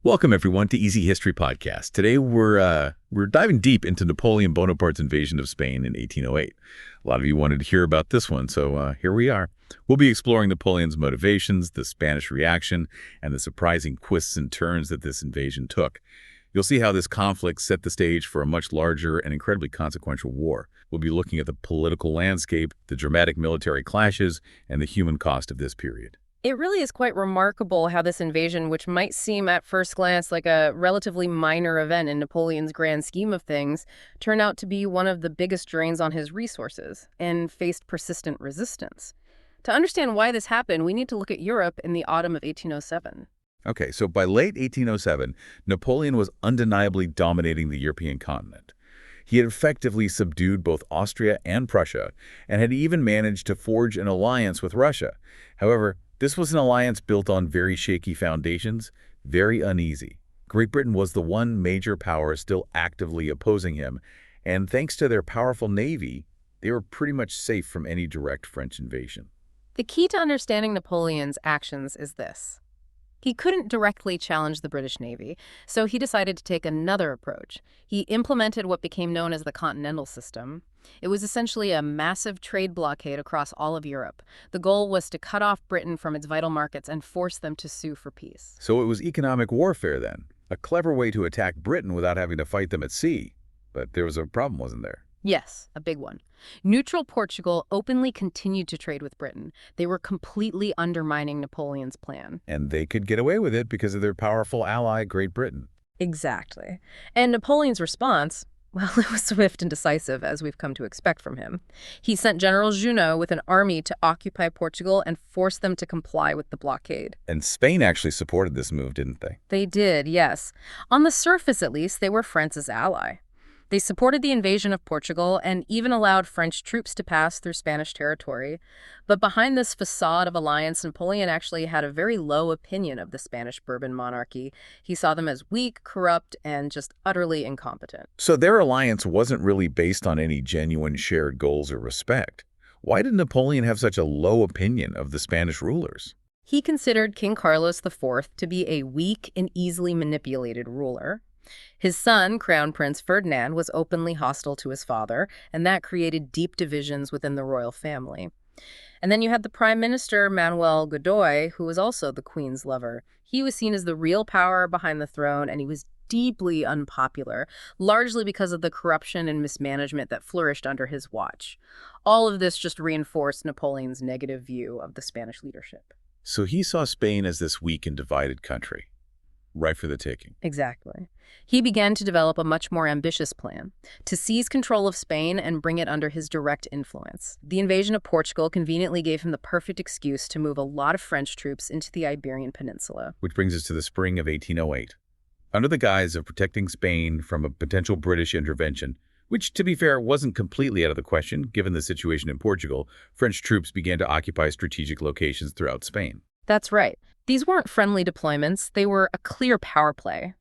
Welcome everyone to Easy History Podcast. Today we're diving deep into Napoleon Bonaparte's invasion of Spain in 1808. A lot of you wanted to hear about this one, so here we are. We'll be exploring Napoleon's motivations, the Spanish reaction, and the surprising twists and turns that this invasion took. You'll see how this conflict set the stage for a much larger and incredibly consequential war. We'll be looking at the political landscape, the dramatic military clashes, and the human cost of this period. It really is quite remarkable how this invasion, which might seem at first glance like a relatively minor event in Napoleon's grand scheme of things, turned out to be one of the biggest drains on his resources and faced persistent resistance. To understand why this happened, we need to look at Europe in the autumn of 1807. Okay, so by late 1807, Napoleon was undeniably dominating the European continent. He had effectively subdued both Austria and Prussia, and had even managed to forge an alliance with Russia. However, this was an alliance built on very shaky foundations, very uneasy. Great Britain was the one major power still actively opposing him, and thanks to their powerful navy, they were pretty much safe from any direct French invasion. The key to understanding Napoleon's actions is this. He couldn't directly challenge the British Navy, so he decided to take another approach. He implemented what became known as the Continental System. It was essentially a massive trade blockade across all of Europe. The goal was to cut off Britain from its vital markets and force them to sue for peace. So it was economic warfare then, a clever way to attack Britain without having to fight them at sea. But there was a problem, wasn't there? Yes, a big one. Neutral Portugal openly continued to trade with Britain. They were completely undermining Napoleon's plan. And they could get away with it because of their powerful ally, Great Britain. Exactly. And Napoleon's response, well, it was swift and decisive, as we've come to expect from him. He sent General Junot with an army to occupy Portugal and force them to comply with the blockade. And Spain actually supported this move, didn't they? They did, yes. On the surface, at least, they were France's ally. They supported the invasion of Portugal and even allowed French troops to pass through Spanish territory. But behind this facade of alliance, Napoleon actually had a very low opinion of the Spanish Bourbon monarchy. He saw them as weak, corrupt, and just utterly incompetent. So their alliance wasn't really based on any genuine shared goals or respect. Why did Napoleon have such a low opinion of the Spanish rulers? He considered King Carlos IV to be a weak and easily manipulated ruler. His son, Crown Prince Ferdinand, was openly hostile to his father, and that created deep divisions within the royal family. And then you had the Prime Minister, Manuel Godoy, who was also the Queen's lover. He was seen as the real power behind the throne, and he was deeply unpopular, largely because of the corruption and mismanagement that flourished under his watch. All of this just reinforced Napoleon's negative view of the Spanish leadership. So he saw Spain as this weak and divided country, right for the taking. Exactly. He began to develop a much more ambitious plan to seize control of Spain and bring it under his direct influence. The invasion of Portugal conveniently gave him the perfect excuse to move a lot of French troops into the Iberian Peninsula. Which brings us to the spring of 1808. Under the guise of protecting Spain from a potential British intervention, which, to be fair, wasn't completely out of the question, given the situation in Portugal, French troops began to occupy strategic locations throughout Spain. That's right. These weren't friendly deployments. They were a clear power play.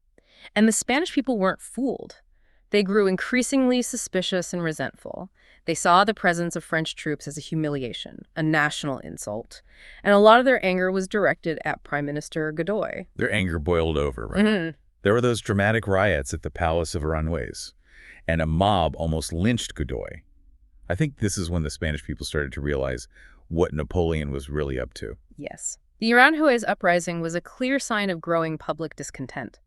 And the Spanish people weren't fooled. They grew increasingly suspicious and resentful. They saw the presence of French troops as a humiliation, a national insult. And a lot of their anger was directed at Prime Minister Godoy. Their anger boiled over, right? There were those dramatic riots at the Palace of Aranjuez, and a mob almost lynched Godoy. I think this is when the Spanish people started to realize what Napoleon was really up to. Yes. The Aranjuez uprising was a clear sign of growing public discontent.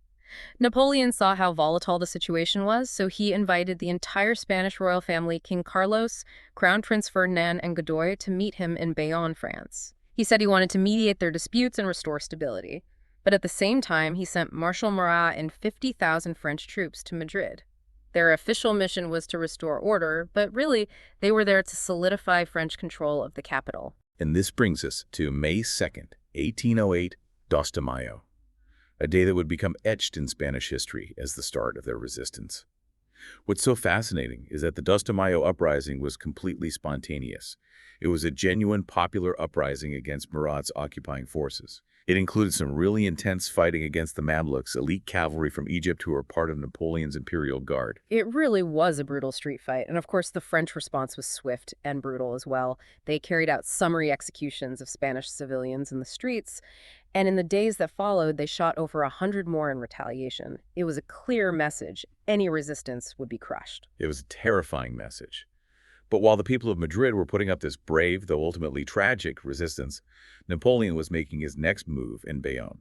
Napoleon saw how volatile the situation was, so he invited the entire Spanish royal family, King Carlos, Crown Prince Ferdinand, and Godoy, to meet him in Bayonne, France. He said he wanted to mediate their disputes and restore stability. But at the same time, he sent Marshal Murat and 50,000 French troops to Madrid. Their official mission was to restore order, but really, they were there to solidify French control of the capital. And this brings us to May 2nd, 1808, Dos de Mayo, a day that would become etched in Spanish history as the start of their resistance. What's so fascinating is that the Dos de Mayo uprising was completely spontaneous. It was a genuine popular uprising against Murat's occupying forces. It included some really intense fighting against the Mamluks, elite cavalry from Egypt who were part of Napoleon's imperial guard. It really was a brutal street fight, and of course the French response was swift and brutal as well. They carried out summary executions of Spanish civilians in the streets, and in the days that followed, they shot over 100 more in retaliation. It was a clear message. Any resistance would be crushed. It was a terrifying message. But while the people of Madrid were putting up this brave, though ultimately tragic, resistance, Napoleon was making his next move in Bayonne.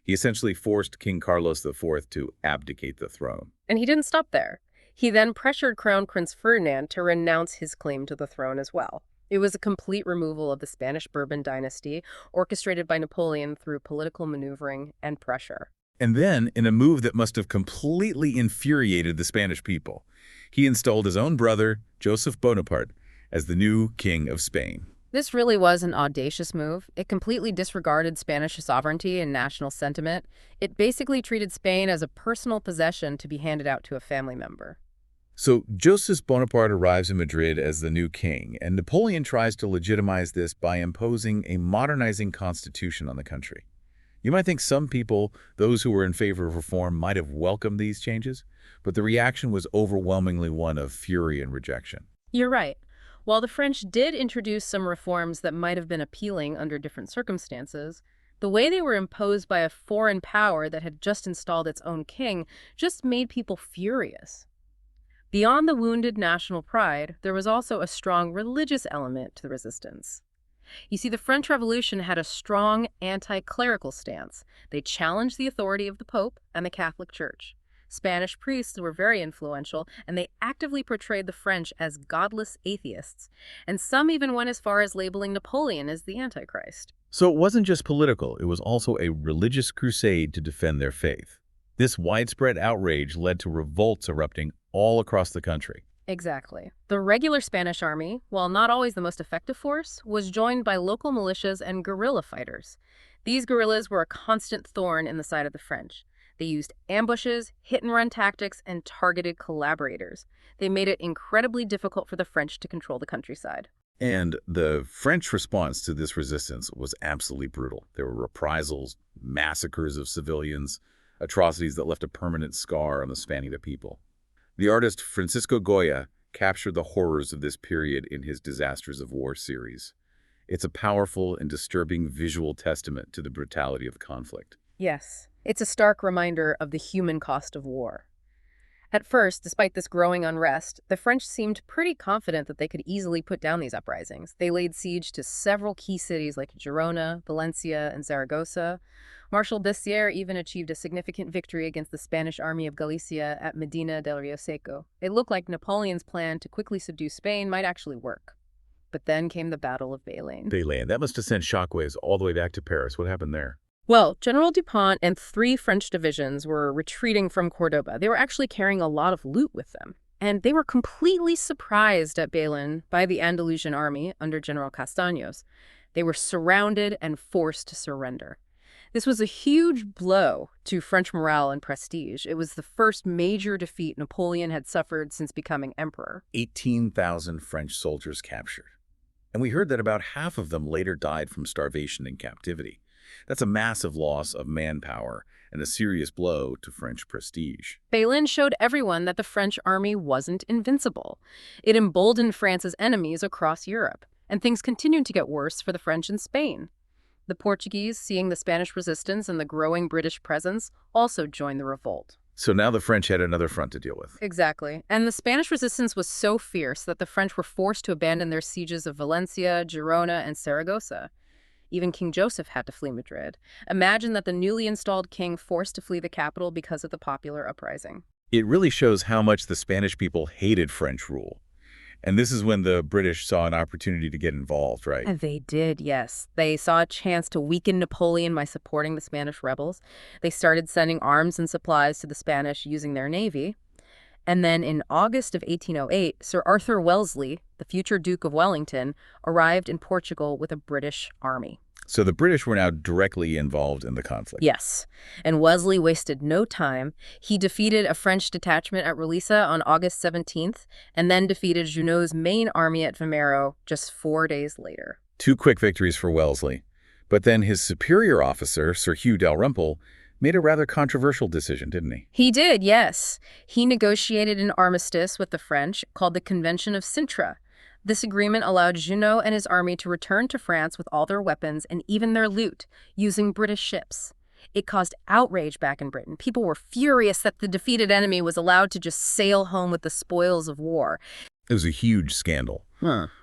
He essentially forced King Carlos IV to abdicate the throne. And he didn't stop there. He then pressured Crown Prince Ferdinand to renounce his claim to the throne as well. It was a complete removal of the Spanish Bourbon dynasty, orchestrated by Napoleon through political maneuvering and pressure. And then, in a move that must have completely infuriated the Spanish people, he installed his own brother, Joseph Bonaparte, as the new king of Spain. This really was an audacious move. It completely disregarded Spanish sovereignty and national sentiment. It basically treated Spain as a personal possession to be handed out to a family member. So Joseph Bonaparte arrives in Madrid as the new king, and Napoleon tries to legitimize this by imposing a modernizing constitution on the country. You might think some people, those who were in favor of reform, might have welcomed these changes, but the reaction was overwhelmingly one of fury and rejection. You're right. While the French did introduce some reforms that might have been appealing under different circumstances, the way they were imposed by a foreign power that had just installed its own king just made people furious. Beyond the wounded national pride, there was also a strong religious element to the resistance. You see, the French Revolution had a strong anti-clerical stance. They challenged the authority of the Pope and the Catholic Church. Spanish priests were very influential, and they actively portrayed the French as godless atheists. And some even went as far as labeling Napoleon as the Antichrist. So it wasn't just political, it was also a religious crusade to defend their faith. This widespread outrage led to revolts erupting all across the country. Exactly. The regular Spanish army, while not always the most effective force, was joined by local militias and guerrilla fighters. These guerrillas were a constant thorn in the side of the French. They used ambushes, hit-and-run tactics, and targeted collaborators. They made it incredibly difficult for the French to control the countryside. And the French response to this resistance was absolutely brutal. There were reprisals, massacres of civilians, atrocities that left a permanent scar on the Spanish people. The artist Francisco Goya captured the horrors of this period in his Disasters of War series. It's a powerful and disturbing visual testament to the brutality of the conflict. Yes, it's a stark reminder of the human cost of war. At first, despite this growing unrest, the French seemed pretty confident that they could easily put down these uprisings. They laid siege to several key cities like Girona, Valencia, and Zaragoza. Marshal Bessières even achieved a significant victory against the Spanish army of Galicia at Medina del Rio Seco. It looked like Napoleon's plan to quickly subdue Spain might actually work. But then came the Battle of Bayonne. Bayonne, that must have sent shockwaves all the way back to Paris. What happened there? Well, General Dupont and 3 French divisions were retreating from Cordoba. They were actually carrying a lot of loot with them. And they were completely surprised at Bayonne by the Andalusian army under General Castaños. They were surrounded and forced to surrender. This was a huge blow to French morale and prestige. It was the first major defeat Napoleon had suffered since becoming emperor. 18,000 French soldiers captured. And we heard that about half of them later died from starvation and captivity. That's a massive loss of manpower and a serious blow to French prestige. Bayonne showed everyone that the French army wasn't invincible. It emboldened France's enemies across Europe, and things continued to get worse for the French in Spain. The Portuguese, seeing the Spanish resistance and the growing British presence, also joined the revolt. So now the French had another front to deal with. Exactly. And the Spanish resistance was so fierce that the French were forced to abandon their sieges of Valencia, Girona, and Zaragoza. Even King Joseph had to flee Madrid. Imagine that the newly installed king forced to flee the capital because of the popular uprising. It really shows how much the Spanish people hated French rule. And this is when the British saw an opportunity to get involved, right? And they did, yes. They saw a chance to weaken Napoleon by supporting the Spanish rebels. They started sending arms and supplies to the Spanish using their navy. And then in August of 1808, Sir Arthur Wellesley, the future Duke of Wellington, arrived in Portugal with a British army. So the British were now directly involved in the conflict. Yes, and Wellesley wasted no time. He defeated a French detachment at Relisa on August 17th, and then defeated Junot's main army at Vimero just 4 days later. 2 quick victories for Wellesley. But then his superior officer, Sir Hugh Dalrymple, made a rather controversial decision, didn't he? He did, yes. He negotiated an armistice with the French called the Convention of Sintra. This agreement allowed Junot and his army to return to France with all their weapons and even their loot, using British ships. It caused outrage back in Britain. People were furious that the defeated enemy was allowed to just sail home with the spoils of war. It was a huge scandal.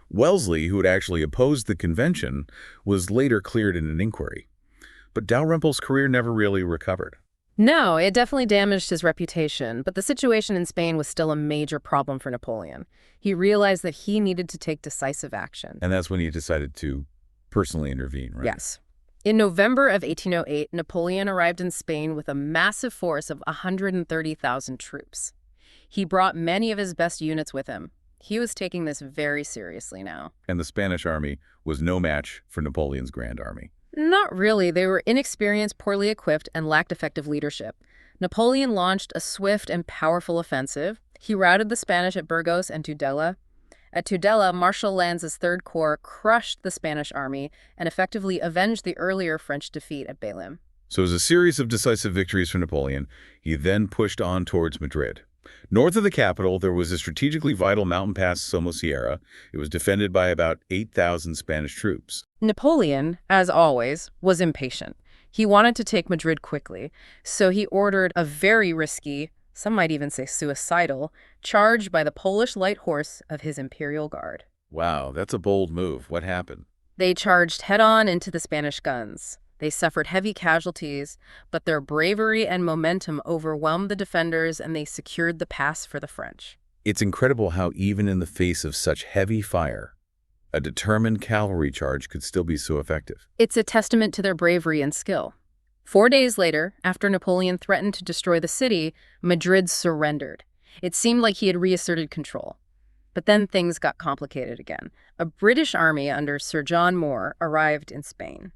Wellesley, who had actually opposed the convention, was later cleared in an inquiry. But Dalrymple's career never really recovered. No, it definitely damaged his reputation, but the situation in Spain was still a major problem for Napoleon. He realized that he needed to take decisive action. And that's when he decided to personally intervene, right? Yes. In November of 1808, Napoleon arrived in Spain with a massive force of 130,000 troops. He brought many of his best units with him. He was taking this very seriously now. And the Spanish army was no match for Napoleon's Grand Army. Not really. They were inexperienced, poorly equipped, and lacked effective leadership. Napoleon launched a swift and powerful offensive. He routed the Spanish at Burgos and Tudela. At Tudela, Marshal Lanz's Third Corps crushed the Spanish army and effectively avenged the earlier French defeat at Bailim. So it was a series of decisive victories for Napoleon. He then pushed on towards Madrid. North of the capital, there was a strategically vital mountain pass, Somosierra. It was defended by about 8,000 Spanish troops. Napoleon, as always, was impatient. He wanted to take Madrid quickly, so he ordered a very risky, some might even say suicidal, charge by the Polish light horse of his imperial guard. Wow, that's a bold move. What happened? They charged head-on into the Spanish guns. They suffered heavy casualties, but their bravery and momentum overwhelmed the defenders and they secured the pass for the French. It's incredible how even in the face of such heavy fire, a determined cavalry charge could still be so effective. It's a testament to their bravery and skill. 4 days later, after Napoleon threatened to destroy the city, Madrid surrendered. It seemed like he had reasserted control. But then things got complicated again. A British army under Sir John Moore arrived in Spain.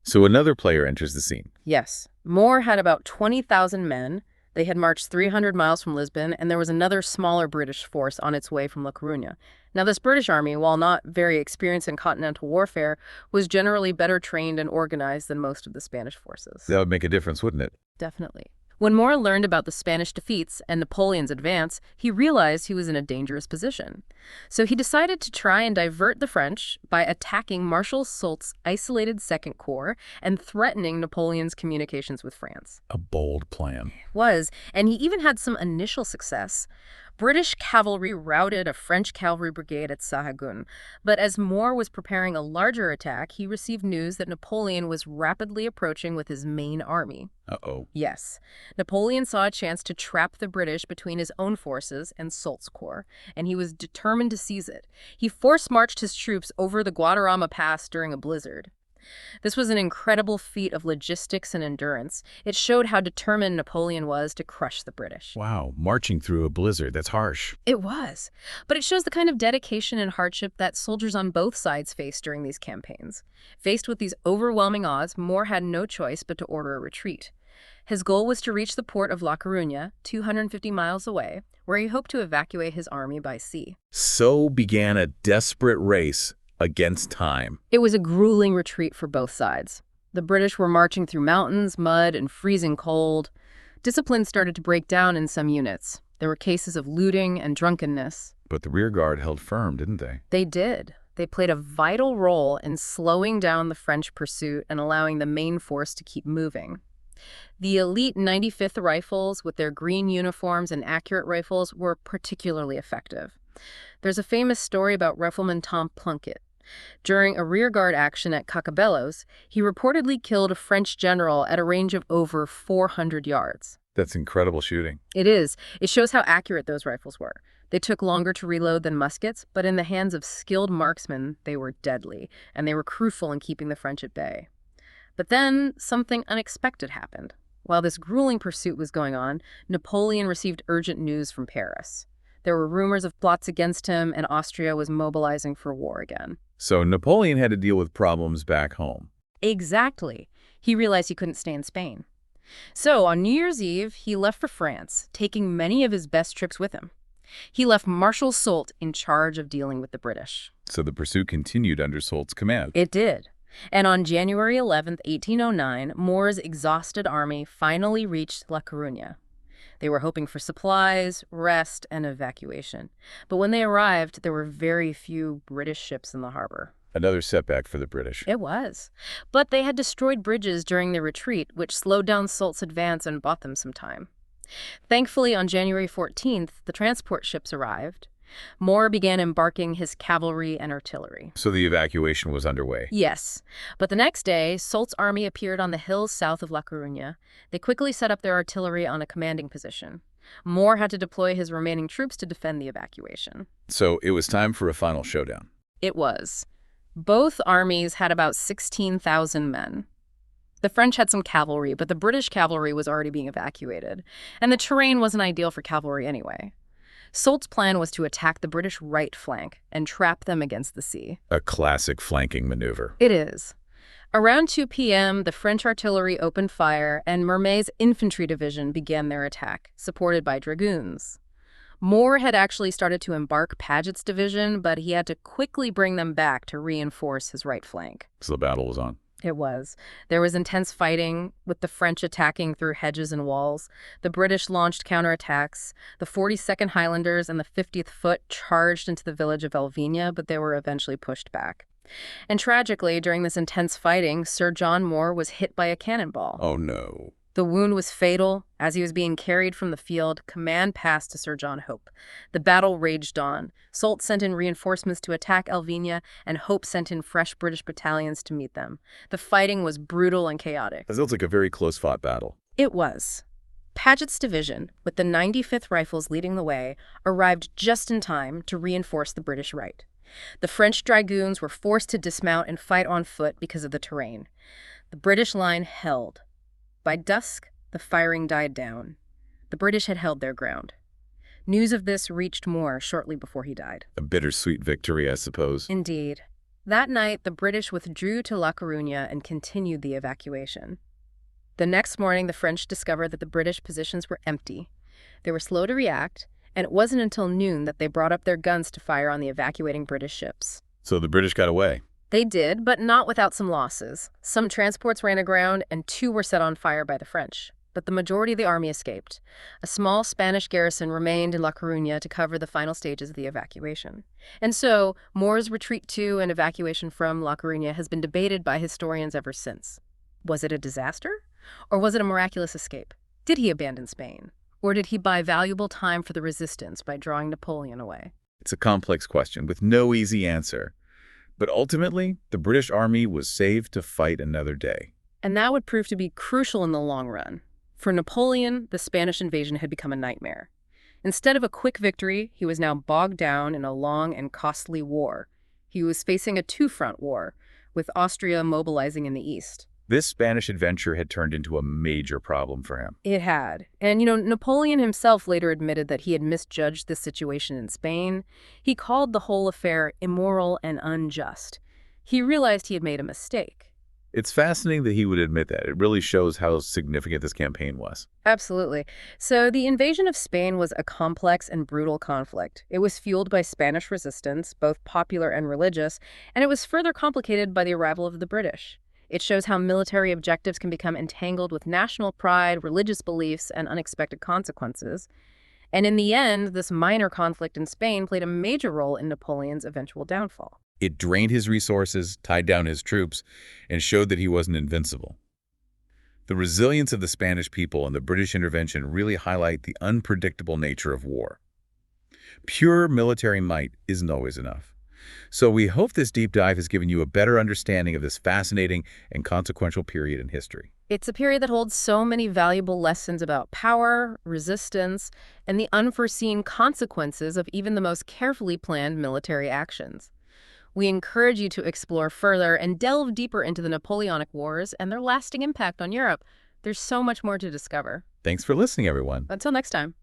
So another player enters the scene. Yes. Moore had about 20,000 men. They had marched 300 miles from Lisbon, and there was another smaller British force on its way from La Coruña. Now, this British army, while not very experienced in continental warfare, was generally better trained and organized than most of the Spanish forces. That would make a difference, wouldn't it? Definitely. When Moore learned about the Spanish defeats and Napoleon's advance, he realized he was in a dangerous position. So he decided to try and divert the French by attacking Marshal Soult's isolated Second Corps and threatening Napoleon's communications with France. A bold plan. And he even had some initial success. British cavalry routed a French cavalry brigade at Sahagun, but as Moore was preparing a larger attack, he received news that Napoleon was rapidly approaching with his main army. Uh-oh. Yes. Napoleon saw a chance to trap the British between his own forces and Soult's corps, and he was determined to seize it. He force-marched his troops over the Guadarrama Pass during a blizzard. This was an incredible feat of logistics and endurance. It showed how determined Napoleon was to crush the British. Wow, marching through a blizzard, that's harsh. It was. But it shows the kind of dedication and hardship that soldiers on both sides faced during these campaigns. Faced with these overwhelming odds, Moore had no choice but to order a retreat. His goal was to reach the port of La Coruña, 250 miles away, where he hoped to evacuate his army by sea. So began a desperate race against time. It was a grueling retreat for both sides. The British were marching through mountains, mud, and freezing cold. Discipline started to break down in some units. There were cases of looting and drunkenness. But the rear guard held firm, didn't they? They did. They played a vital role in slowing down the French pursuit and allowing the main force to keep moving. The elite 95th Rifles, with their green uniforms and accurate rifles, were particularly effective. There's a famous story about Rifleman Tom Plunkett. During a rearguard action at Cacabelos, he reportedly killed a French general at a range of over 400 yards. That's incredible shooting. It is. It shows how accurate those rifles were. They took longer to reload than muskets, but in the hands of skilled marksmen, they were deadly, and they were crucial in keeping the French at bay. But then something unexpected happened. While this grueling pursuit was going on, Napoleon received urgent news from Paris. There were rumors of plots against him, and Austria was mobilizing for war again. So Napoleon had to deal with problems back home. Exactly. He realized he couldn't stay in Spain. So on New Year's Eve, he left for France, taking many of his best troops with him. He left Marshal Soult in charge of dealing with the British. So the pursuit continued under Soult's command. It did. And on January 11th, 1809, Moore's exhausted army finally reached La Coruña. They were hoping for supplies, rest, and evacuation. But when they arrived, there were very few British ships in the harbor. Another setback for the British. It was. But they had destroyed bridges during their retreat, which slowed down Soult's advance and bought them some time. Thankfully, on January 14th, the transport ships arrived. Moore began embarking his cavalry and artillery. So the evacuation was underway. Yes, but the next day, Soult's army appeared on the hills south of La Coruña. They quickly set up their artillery on a commanding position. Moore had to deploy his remaining troops to defend the evacuation. So it was time for a final showdown. It was. Both armies had about 16,000 men. The French had some cavalry, but the British cavalry was already being evacuated, and the terrain wasn't ideal for cavalry anyway. Soult's plan was to attack the British right flank and trap them against the sea. A classic flanking maneuver. It is. Around 2 p.m., the French artillery opened fire, and Mermet's infantry division began their attack, supported by dragoons. Moore had actually started to embark Paget's division, but he had to quickly bring them back to reinforce his right flank. So the battle was on. It was. There was intense fighting, with the French attacking through hedges and walls. The British launched counterattacks. The 42nd Highlanders and the 50th Foot charged into the village of Elvina, but they were eventually pushed back. And tragically, during this intense fighting, Sir John Moore was hit by a cannonball. Oh, no. The wound was fatal. As he was being carried from the field, command passed to Sir John Hope. The battle raged on. Soult sent in reinforcements to attack Elvina, and Hope sent in fresh British battalions to meet them. The fighting was brutal and chaotic. That sounds like a very close-fought battle. It was. Paget's division, with the 95th Rifles leading the way, arrived just in time to reinforce the British right. The French dragoons were forced to dismount and fight on foot because of the terrain. The British line held. By dusk, the firing died down. The British had held their ground. News of this reached Moore shortly before he died. A bittersweet victory, I suppose. Indeed. That night, the British withdrew to La Coruña and continued the evacuation. The next morning, the French discovered that the British positions were empty. They were slow to react, and it wasn't until noon that they brought up their guns to fire on the evacuating British ships. So the British got away. They did, but not without some losses. Some transports ran aground, and 2 were set on fire by the French. But the majority of the army escaped. A small Spanish garrison remained in La Coruña to cover the final stages of the evacuation. And so, Moore's retreat to and evacuation from La Coruña has been debated by historians ever since. Was it a disaster? Or was it a miraculous escape? Did he abandon Spain? Or did he buy valuable time for the resistance by drawing Napoleon away? It's a complex question with no easy answer. But ultimately, the British army was saved to fight another day. And that would prove to be crucial in the long run. For Napoleon, the Spanish invasion had become a nightmare. Instead of a quick victory, he was now bogged down in a long and costly war. He was facing a 2-front war, with Austria mobilizing in the east. This Spanish adventure had turned into a major problem for him. It had. And, Napoleon himself later admitted that he had misjudged the situation in Spain. He called the whole affair immoral and unjust. He realized he had made a mistake. It's fascinating that he would admit that. It really shows how significant this campaign was. Absolutely. So the invasion of Spain was a complex and brutal conflict. It was fueled by Spanish resistance, both popular and religious, and it was further complicated by the arrival of the British. It shows how military objectives can become entangled with national pride, religious beliefs, and unexpected consequences. And in the end, this minor conflict in Spain played a major role in Napoleon's eventual downfall. It drained his resources, tied down his troops, and showed that he wasn't invincible. The resilience of the Spanish people and the British intervention really highlight the unpredictable nature of war. Pure military might isn't always enough. So we hope this deep dive has given you a better understanding of this fascinating and consequential period in history. It's a period that holds so many valuable lessons about power, resistance, and the unforeseen consequences of even the most carefully planned military actions. We encourage you to explore further and delve deeper into the Napoleonic Wars and their lasting impact on Europe. There's so much more to discover. Thanks for listening, everyone. Until next time.